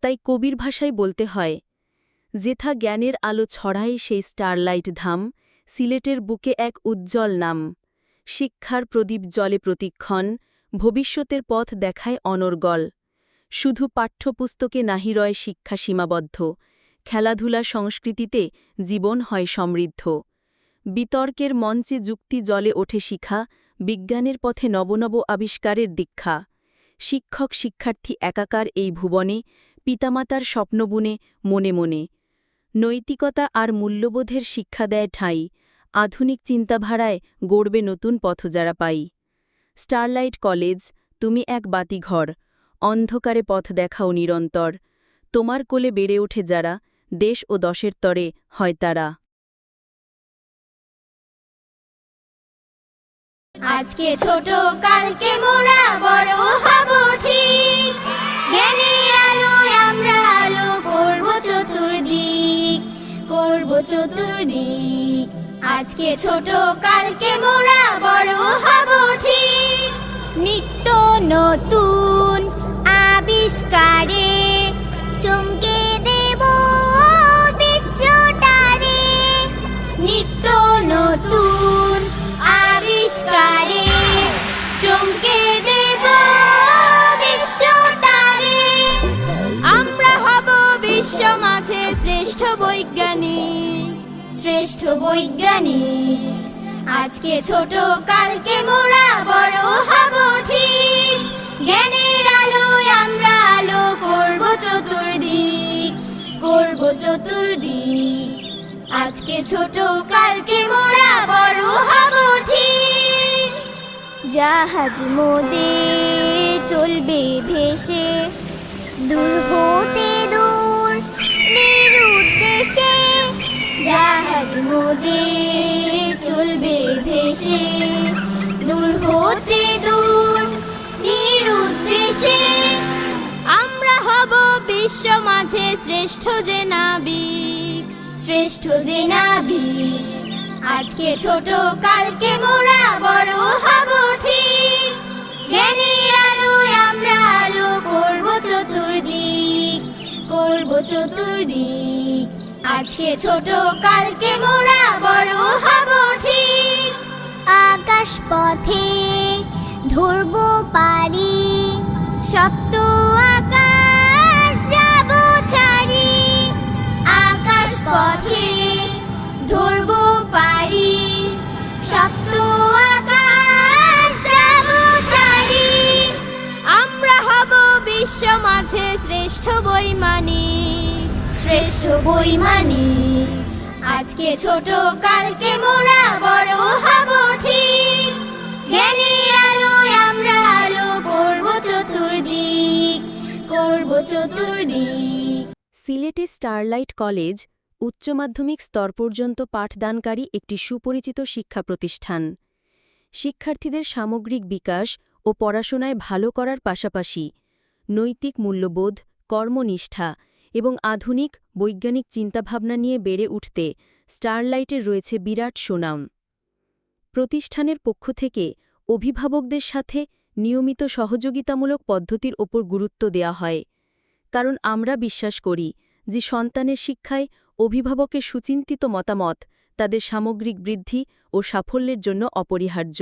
তাই কবির ভাষায় বলতে হয়, যেথা জ্ঞানের আলো ছড়ায় সেই স্টারলাইট ধাম, সিলেটের বুকে এক উজ্জ্বল নাম। শিক্ষার প্রদীপ জলে প্রতিক্ষণ, ভবিষ্যতের পথ দেখায় অনর্গল। শুধু পাঠ্যপুস্তকে নাহি রয় শিক্ষা সীমাবদ্ধ, খেলাধুলা সংস্কৃতিতে জীবন হয় সমৃদ্ধ। বিতর্কের মঞ্চে যুক্তি জলে ওঠে শিখা, বিজ্ঞানের পথে নবনব আবিষ্কারের দীক্ষা। শিক্ষক শিক্ষার্থী একাকার এই ভুবনে, পিতামাতার স্বপ্নবুনে মনে মনে। নৈতিকতা আর মূল্যবোধের শিক্ষা দেয় ঠাঁই, আধুনিক চিন্তাধারায় গড়বে নতুন পথ যারা পাই। স্টারলাইট কলেজ, তুমি এক বাতিঘর, অন্ধকারে পথ দেখাও নিরন্তর। তোমার কোলে বেড়ে ওঠে যারা, দেশ ও দশের তরে হয় তারা। আজকে ছোট কালকে মোরা বড় হব ঠিক, জ্ঞানের আলোয় আমরা আলো করব চতুর্দিক, করব চতুর্দিক। আজকে ছোট কালকে মোরা বড় হব ঠিক, নিত্য নতুন আবিষ্কারে চমকে দেব বিশ্বটারে। নিত্য নতুন আবিষ্কারে চমকে দেব বিশ্বটারে। আমরা হব বিশ্ব মাঝে শ্রেষ্ঠ বৈজ্ঞানিক, শ্রেষ্ঠ বৈজ্ঞানিক। আজকে ছোট কালকে মোরা বড় হব ঠিক, জ্ঞানের আলোয় আমরা আলো করব চতুর্দিক, করব চতুর্দিক। আজকে ছোট কালকে মোরা বড় হব ঠিক। জাহাজ মোদের চলবে ভেসে, দূর হতে দূর নিরুদ্দেশে। জাহাজ মোদের চলবে ভেসে, দূর হতে দূর নিরুদ্দেশে। আমরা হব বিশ্ব মাঝে শ্রেষ্ঠ যে নাবিক, শ্রেষ্ঠ যে নাবিক। আজকে ছোট কালকে মোরা বড় হব ঠিক, জ্ঞানের আলোয় আমরা আলো করব চতুর্দিক, করব চতুর্দিক। আজকে ছোট কালকে মোরা বড় হব ঠিক। আকাশ পথে ধরব পারি, সপ্ত আকাশ যাব ছাড়ি। আকাশ পথে ধরব পারি, সপ্ত আকাশ যাব ছাড়ি। আমরা হব বিশ্ব মাঝে শ্রেষ্ঠ বৈমানিক, শ্রেষ্ঠ বৈমানিক। আজকে ছোট কালকে মোরা বড় হব ঠিক, জ্ঞানের আলোয় আমরা আলো করব চতুর্দিক, করব চতুর্দিক। সিলেটে স্টারলাইট কলেজ উচ্চ মাধ্যমিক স্তর পর্যন্ত পাঠদানকারী একটি সুপরিচিত শিক্ষা প্রতিষ্ঠান। শিক্ষার্থীদের সামগ্রিক বিকাশ ও পড়াশোনায় ভালো করার পাশাপাশি নৈতিক মূল্যবোধ, কর্মনিষ্ঠা এবং আধুনিক বৈজ্ঞানিক চিন্তাভাবনা নিয়ে বেড়ে উঠতে স্টারলাইটের রয়েছে বিরাট সুনাম। প্রতিষ্ঠানের পক্ষ থেকে অভিভাবকদের সাথে নিয়মিত সহযোগিতামূলক পদ্ধতির ওপর গুরুত্ব দেওয়া হয়, কারণ আমরা বিশ্বাস করি যে সন্তানের শিক্ষায় অভিভাবকের সুচিন্তিত মতামত তাদের সামগ্রিক বৃদ্ধি ও সাফল্যের জন্য অপরিহার্য।